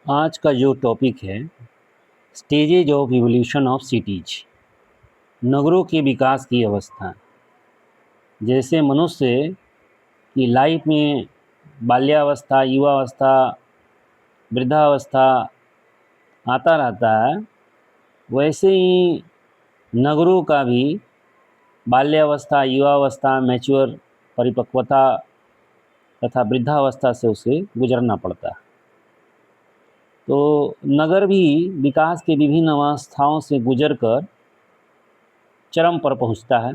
आज का जो टॉपिक है stages of evolution of cities, नगरों के विकास की अवस्था। जैसे मनुष्य की लाइफ में बाल्यावस्था, युवावस्था, वृद्धावस्था आता रहता है, वैसे ही नगरों का भी बाल्यावस्था, युवावस्था, मैच्योर परिपक्वता तथा वृद्धावस्था से उसे गुजरना पड़ता है। तो नगर भी विकास के विभिन्न अवस्थाओं से गुजरकर चरम पर पहुंचता है।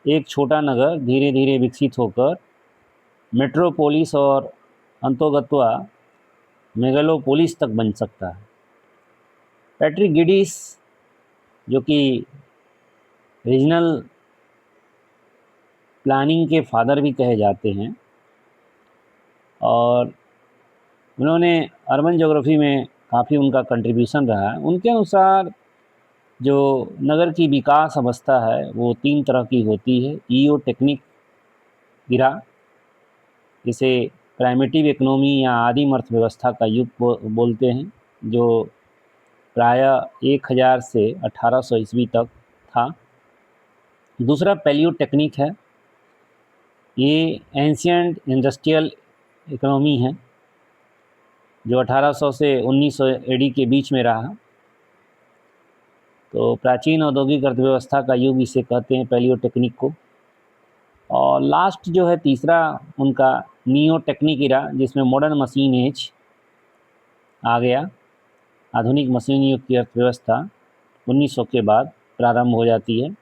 एक छोटा नगर धीरे धीरे विकसित होकर मेट्रोपोलिस और अंतोगत्वा मेगालोपोलिस तक बन सकता है। पैट्रिक गिडिस, जो कि रीजनल प्लानिंग के फादर भी कहे जाते हैं, और उन्होंने अर्बन ज्योग्राफी में काफ़ी उनका कंट्रीब्यूशन रहा है। उनके अनुसार जो नगर की विकास अवस्था है वो 3 तरह की होती है। ईओ टेक्निक इरा, जिसे प्राइमेटिव इकोनॉमी या आदिम अर्थव्यवस्था का युग बोलते हैं, जो प्रायः 1000 से 1800 ईस्वी तक था। दूसरा पैलियो टेक्निक है, ये एंशियंट इंडस्ट्रियल इकोनॉमी है, जो 1800 से 1900 एडी के बीच में रहा। तो प्राचीन औद्योगिक अर्थव्यवस्था का युग इसे कहते हैं, पैलियो टेक्निक को। और लास्ट जो है तीसरा उनका नियो टेक्निक इरा, जिसमें मॉडर्न मशीन एज आ गया। आधुनिक मशीन युग की अर्थव्यवस्था 1900 के बाद प्रारंभ हो जाती है।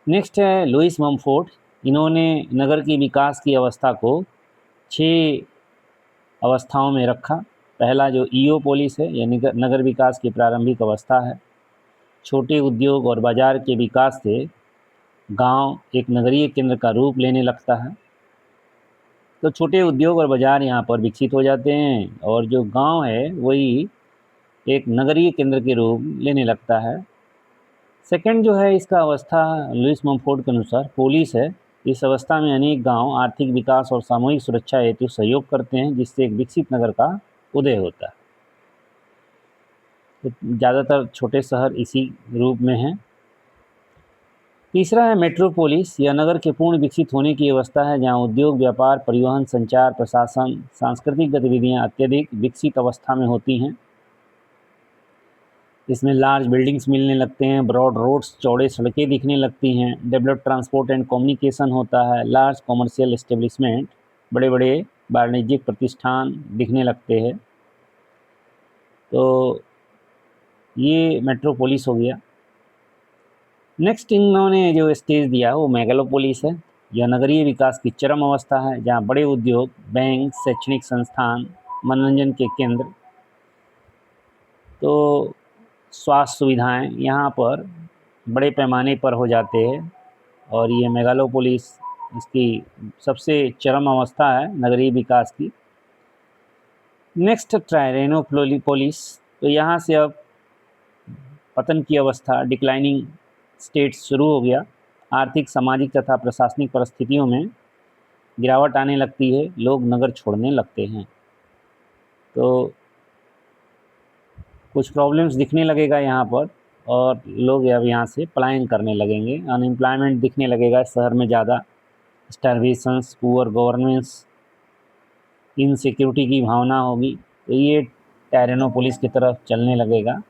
नेक्स्ट है लुइस ममफोर्ड। इन्होंने नगर की विकास की अवस्था को 6 अवस्थाओं में रखा। पहला जो ईओपोलिस है, यानी नगर विकास की प्रारंभिक अवस्था है। छोटे उद्योग और बाजार के विकास से गांव एक नगरीय केंद्र का रूप लेने लगता है। तो छोटे उद्योग और बाजार यहाँ पर विकसित हो जाते हैं, और जो गांव है वही एक नगरीय केंद्र के रूप लेने लगता है। सेकंड जो है इसका अवस्था लुइस ममफोर्ड के अनुसार पोलिस है। इस अवस्था में अनेक गांव आर्थिक विकास और सामूहिक सुरक्षा हेतु सहयोग करते हैं, जिससे एक विकसित नगर का उदय होता है। तो ज़्यादातर छोटे शहर इसी रूप में हैं। तीसरा है मेट्रोपोलिस। यह नगर के पूर्ण विकसित होने की अवस्था है, जहां उद्योग, व्यापार, परिवहन, संचार, प्रशासन, सांस्कृतिक गतिविधियां अत्यधिक विकसित अवस्था में होती हैं। इसमें लार्ज बिल्डिंग्स मिलने लगते हैं, ब्रॉड रोड्स, चौड़े सड़कें दिखने लगती हैं, डेवलप ट्रांसपोर्ट एंड कम्युनिकेशन होता है, लार्ज कॉमर्शियल एस्टेब्लिशमेंट, बड़े बड़े वाणिज्यिक प्रतिष्ठान दिखने लगते हैं। तो ये मेट्रोपोलिस हो गया। नेक्स्ट इन्होंने जो स्टेज दिया वो मेगालोपोलिस है। यह नगरीय विकास की चरम अवस्था है, जहाँ बड़े उद्योग, बैंक, शैक्षणिक संस्थान, मनोरंजन के केंद्र, तो स्वास्थ्य सुविधाएं यहाँ पर बड़े पैमाने पर हो जाते हैं। और ये मेगालोपोलिस इसकी सबसे चरम अवस्था है नगरीय विकास की। नेक्स्ट टायरेनोपोलिस। तो यहाँ से अब पतन की अवस्था, डिक्लाइनिंग स्टेट शुरू हो गया। आर्थिक, सामाजिक तथा प्रशासनिक परिस्थितियों में गिरावट आने लगती है, लोग नगर छोड़ने लगते हैं। तो कुछ प्रॉब्लम्स दिखने लगेगा यहाँ पर, और लोग अब यहाँ से पलायन करने लगेंगे। अनएम्प्लॉयमेंट दिखने लगेगा शहर में ज़्यादा, स्टारवेशंस, पुअर गवर्नेंस, इनसिक्योरिटी की भावना होगी। तो ये टायरेनोपोलिस की तरफ चलने लगेगा।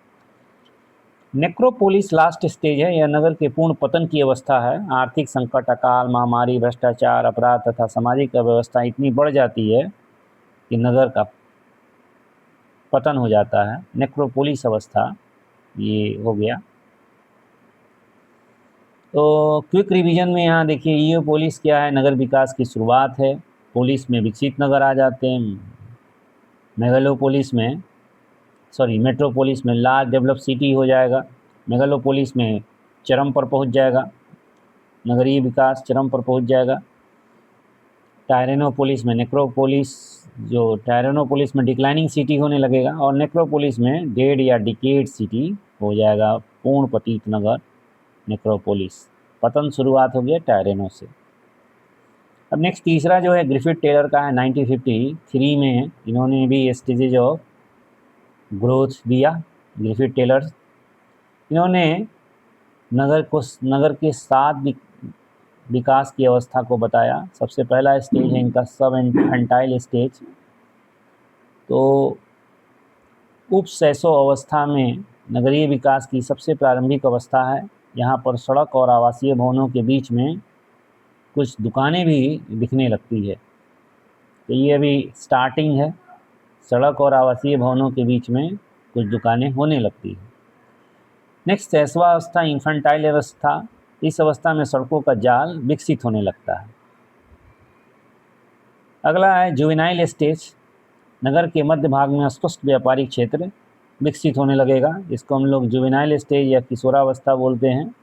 नेक्रोपोलिस लास्ट स्टेज है। यह नगर के पूर्ण पतन की अवस्था है। आर्थिक संकट, अकाल, महामारी, भ्रष्टाचार, अपराध तथा सामाजिक अव्यवस्था इतनी बढ़ जाती है कि नगर का पतन हो जाता है। नेक्रोपोलिस अवस्था ये हो गया। तो क्विक रिवीजन में यहाँ देखिए, ईओपोलिस क्या है? नगर विकास की शुरुआत है। पोलिस में विकसित नगर आ जाते हैं। मेगालोपोलिस में, सॉरी मेट्रोपोलिस में लार्ज डेवलप सिटी हो जाएगा। मेगालोपोलिस में चरम पर पहुंच जाएगा, नगरीय विकास चरम पर पहुंच जाएगा। टायरेनोपोलिस में, नेक्रोपोलिस, जो टायरेनोपोलिस में डिक्लाइनिंग सिटी होने लगेगा, और नेक्रोपोलिस में डेड या डिकेड सिटी हो जाएगा, पूर्ण पतित नगर नेक्रोपोलिस। पतन शुरुआत हो गया टायरेनो से। अब नेक्स्ट तीसरा जो है ग्रिफिथ टेलर का है, 1953 में। इन्होंने भी स्टेजेज ऑफ ग्रोथ दिया ग्रिफिथ टेलर। इन्होंने नगर के 7 विकास की अवस्था को बताया। सबसे पहला स्टेज है इनका सब एंटाइल स्टेज। तो उप शैशव अवस्था में नगरीय विकास की सबसे प्रारंभिक अवस्था है। यहाँ पर सड़क और आवासीय भवनों के बीच में कुछ दुकानें भी दिखने लगती है। तो ये अभी स्टार्टिंग है, सड़क और आवासीय भवनों के बीच में कुछ दुकानें होने लगती है। नेक्स्ट शैशवा अवस्था इन्फेंटाइल अवस्था। इस अवस्था में सड़कों का जाल विकसित होने लगता है। अगला है जुवेनाइल स्टेज। नगर के मध्य भाग में अस्पष्ट व्यापारिक क्षेत्र विकसित होने लगेगा। इसको हम लोग जुवेनाइल स्टेज या किशोरावस्था बोलते हैं।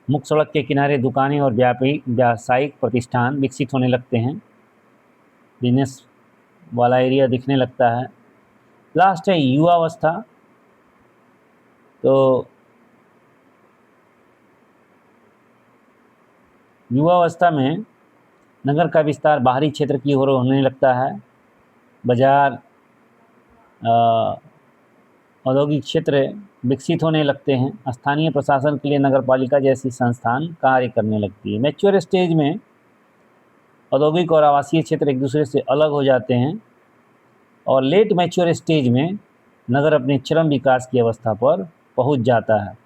मुख्य सड़क के किनारे दुकानें और व्यावसायिक प्रतिष्ठान विकसित होने लगते हैं, बिजनेस वाला एरिया दिखने लगता है। लास्ट है युवावस्था। तो युवावस्था में नगर का विस्तार बाहरी क्षेत्र की ओर होने लगता है। बाजार, औद्योगिक क्षेत्र विकसित होने लगते हैं। स्थानीय प्रशासन के लिए नगरपालिका जैसी संस्थान कार्य करने लगती है। मैच्योर स्टेज में औद्योगिक और आवासीय क्षेत्र एक दूसरे से अलग हो जाते हैं। और लेट मैच्योर स्टेज में नगर अपने चरम विकास की अवस्था पर पहुंच जाता है।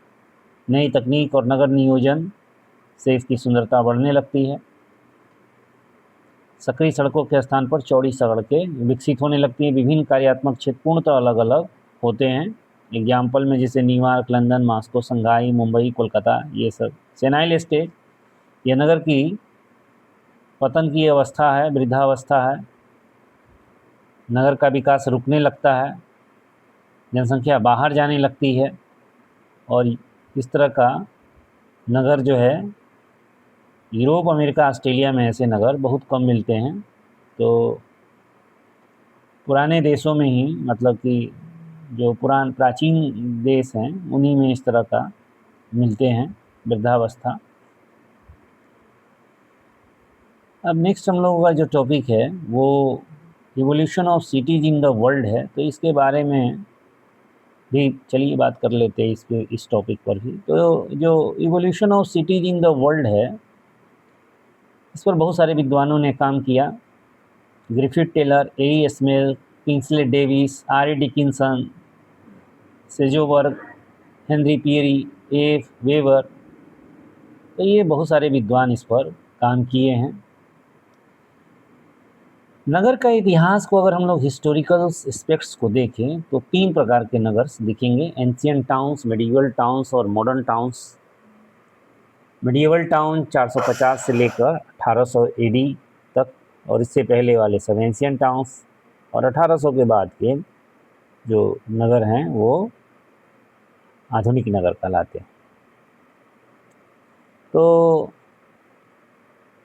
नई तकनीक और नगर नियोजन से इसकी सुंदरता बढ़ने लगती है। सकरी सड़कों के स्थान पर चौड़ी सड़कें विकसित होने लगती हैं। विभिन्न कार्यात्मक क्षेत्र पूर्णतः अलग अलग होते हैं। एग्जाम्पल में जैसे New York, London, Moscow, Shanghai, Mumbai, Kolkata, ये सब। सेनाइल स्टेज यह नगर की पतन की अवस्था है, वृद्धावस्था है। नगर का विकास रुकने लगता है, जनसंख्या बाहर जाने लगती है और इस तरह का नगर जो है यूरोप, अमेरिका, ऑस्ट्रेलिया में ऐसे नगर बहुत कम मिलते हैं। तो पुराने देशों में ही, मतलब कि जो प्राचीन देश हैं उन्हीं में इस तरह का मिलते हैं वृद्धावस्था। अब नेक्स्ट हम लोगों का जो टॉपिक है वो evolution of cities in the world है। तो इसके बारे में भी चलिए बात कर लेते हैं इस टॉपिक पर भी। तो जो evolution of cities in the world है, इस पर बहुत सारे विद्वानों ने काम किया। Griffith Taylor, A Smailes, Kingsley Davis, R Dickinson, Sjoberg, Henry Pirie, F Weber. तो ये बहुत सारे विद्वान इस पर काम किए हैं। नगर का इतिहास को अगर हम लोग हिस्टोरिकल एस्पेक्ट्स को देखें तो 3 प्रकार के नगर दिखेंगे: एंशियंट टाउन्स, मेडिवल टाउन्स और मॉडर्न टाउन्स। मेडिवल टाउन 450 से लेकर 1800 एडी तक, और इससे पहले वाले सब एंशियंट टाउन्स। और 1800 के बाद के जो नगर हैं वो आधुनिक नगर कहलाते हैं। तो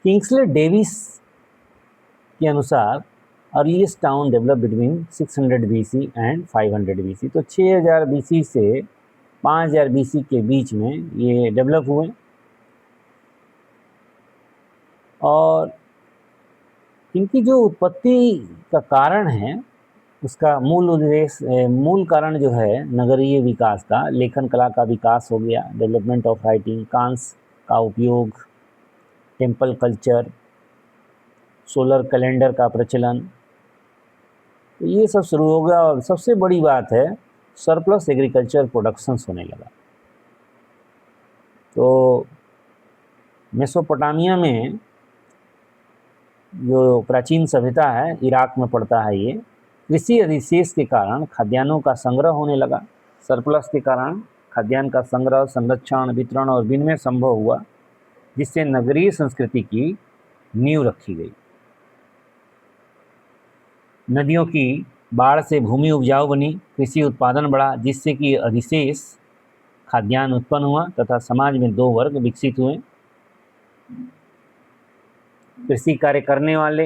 किंग्सले डेविस के अनुसार earliest town develop between 600 BC and 500 BC। तो 6000 BC से 5000 BC के बीच में ये डेवलप हुए। और इनकी जो उत्पत्ति का कारण है, उसका मूल कारण जो है नगरीय विकास का, लेखन कला का विकास हो गया, डेवलपमेंट ऑफ राइटिंग, कांस का उपयोग, टेम्पल कल्चर, सोलर कैलेंडर का प्रचलन, तो ये सब शुरू हो गया। और सबसे बड़ी बात है सरप्लस एग्रीकल्चर प्रोडक्शंस होने लगा। तो मेसोपोटामिया में जो प्राचीन सभ्यता है, इराक में पड़ता है ये, कृषि अधिशेष के कारण खाद्यान्नों का संग्रह होने लगा। सरप्लस के कारण खाद्यान्न का संग्रह, संरक्षण, वितरण और विनिमय संभव हुआ, जिससे नगरीय संस्कृति की नींव रखी गई। नदियों की बाढ़ से भूमि उपजाऊ बनी, कृषि उत्पादन बढ़ा, जिससे कि अधिशेष खाद्यान्न उत्पन्न हुआ तथा समाज में 2 वर्ग विकसित हुए: कृषि कार्य करने वाले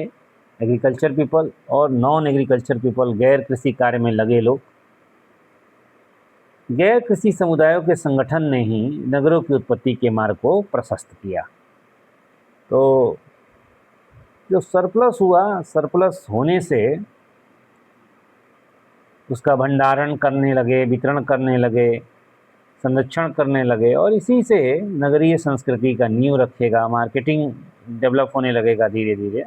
एग्रीकल्चर पीपल और नॉन एग्रीकल्चर पीपल, गैर कृषि कार्य में लगे लोग। गैर कृषि समुदायों के संगठन ने ही नगरों की उत्पत्ति के मार्ग को प्रशस्त किया। तो जो सरप्लस हुआ, सरप्लस होने से उसका भंडारण करने लगे, वितरण करने लगे, संरक्षण करने लगे, और इसी से नगरीय संस्कृति का नींव रखेगा। मार्केटिंग डेवलप होने लगेगा धीरे धीरे,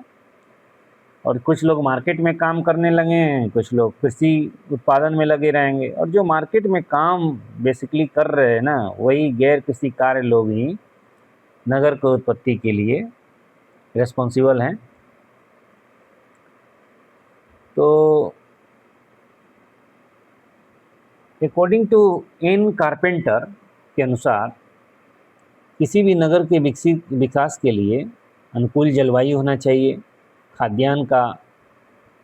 और कुछ लोग मार्केट में काम करने लगे हैं, कुछ लोग कृषि उत्पादन में लगे रहेंगे, और जो मार्केट में काम बेसिकली कर रहे हैं ना, वही गैर कृषि कार्य लोग ही नगर की उत्पत्ति के लिए रिस्पॉन्सिबल हैं। तो अकॉर्डिंग टू एन कारपेंटर के अनुसार किसी भी नगर के विकसित विकास के लिए अनुकूल जलवायु होना चाहिए, खाद्यान्न का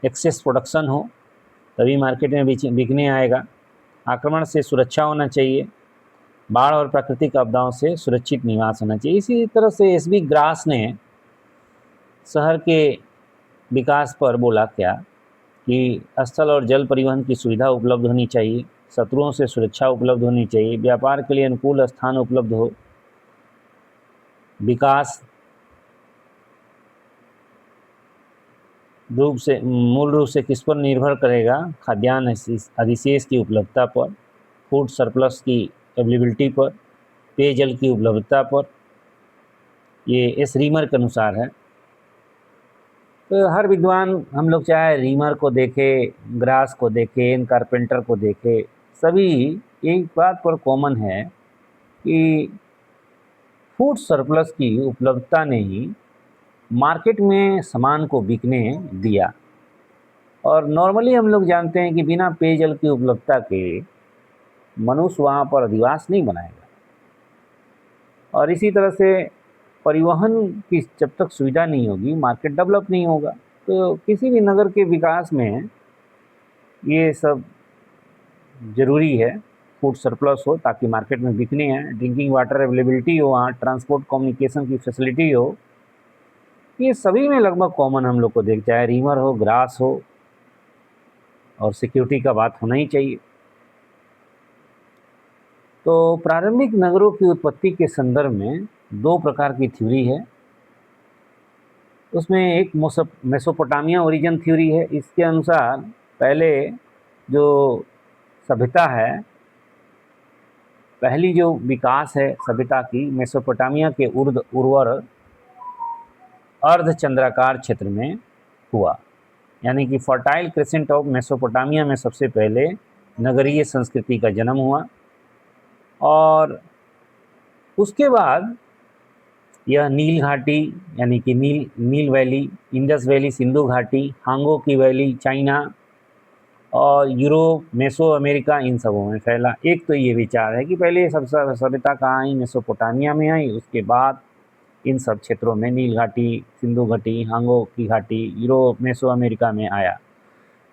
एक्सेस प्रोडक्शन हो, तभी मार्केट में बिकने आएगा, आक्रमण से सुरक्षा होना चाहिए, बाढ़ और प्राकृतिक आपदाओं से सुरक्षित निवास होना चाहिए। इसी तरह से एस बी ग्रास ने शहर के विकास पर बोला क्या कि स्थल और जल परिवहन की सुविधा उपलब्ध होनी चाहिए, शत्रुओं से सुरक्षा उपलब्ध होनी चाहिए, व्यापार के लिए अनुकूल स्थान उपलब्ध हो, विकास मूल रूप से किस पर निर्भर करेगा, खाद्यान्न अधिशेष की उपलब्धता पर, फूड सरप्लस की अवेलेबिलिटी पर, पेयजल की उपलब्धता पर। ये एस रीमर के अनुसार है। तो हर विद्वान, हम लोग चाहे रीमर को देखे, ग्रास को देखे, एन कारपेंटर को देखे, सभी एक बात पर कॉमन है कि फूड सरप्लस की उपलब्धता ने ही मार्केट में सामान को बिकने दिया। और नॉर्मली हम लोग जानते हैं कि बिना पेयजल की उपलब्धता के मनुष्य वहाँ पर अधिवास नहीं बनाएगा, और इसी तरह से परिवहन की जब तक सुविधा नहीं होगी, मार्केट डेवलप नहीं होगा। तो किसी भी नगर के विकास में ये सब ज़रूरी है, फूड सरप्लस हो ताकि मार्केट में बिकने हैं, ड्रिंकिंग वाटर अवेलेबिलिटी हो, वहाँ ट्रांसपोर्ट कम्युनिकेशन की फैसिलिटी हो। ये सभी में लगभग कॉमन हम लोग को देख, चाहे रीमर हो, ग्रास हो, और सिक्योरिटी का बात होना ही चाहिए। तो प्रारंभिक नगरों की उत्पत्ति के संदर्भ में दो प्रकार की थ्योरी है। उसमें एक मेसोपोटामिया ओरिजिन थ्योरी है। इसके अनुसार पहले जो सभ्यता है, पहली जो विकास है सभ्यता की, मेसोपोटामिया के उर्वर अर्धचंद्राकार क्षेत्र में हुआ, यानी कि फर्टाइल क्रेसेंट ऑफ मेसोपोटामिया में सबसे पहले नगरीय संस्कृति का जन्म हुआ। और उसके बाद यह नील घाटी, यानी कि नील वैली, इंडस वैली, सिंधु घाटी, हांगो की वैली, चाइना और यूरोप, मेसो अमेरिका, इन सबों में फैला। एक तो ये विचार है कि पहले सब सभ्यता कहाँ आई, मेसोपोटामिया में आई, उसके बाद इन सब क्षेत्रों में नील घाटी, सिंधु घाटी, हांगो की घाटी, यूरोप, मेसो अमेरिका में आया।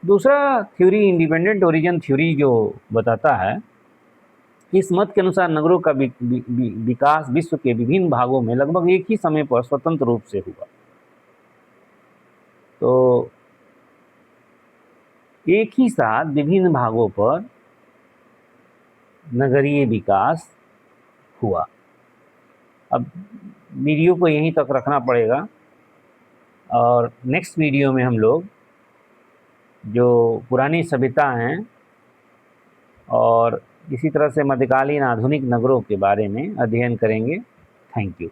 दूसरा थ्योरी इंडिपेंडेंट ओरिजिन थ्योरी जो बताता है, इस मत के अनुसार नगरों का विकास विश्व के विभिन्न भागों में लगभग एक ही समय पर स्वतंत्र रूप से हुआ। तो एक ही साथ विभिन्न भागों पर नगरीय विकास हुआ। अब वीडियो को यहीं तक रखना पड़ेगा, और नेक्स्ट वीडियो में हम लोग जो पुरानी सभ्यता हैं और इसी तरह से मध्यकालीन आधुनिक नगरों के बारे में अध्ययन करेंगे। Thank you.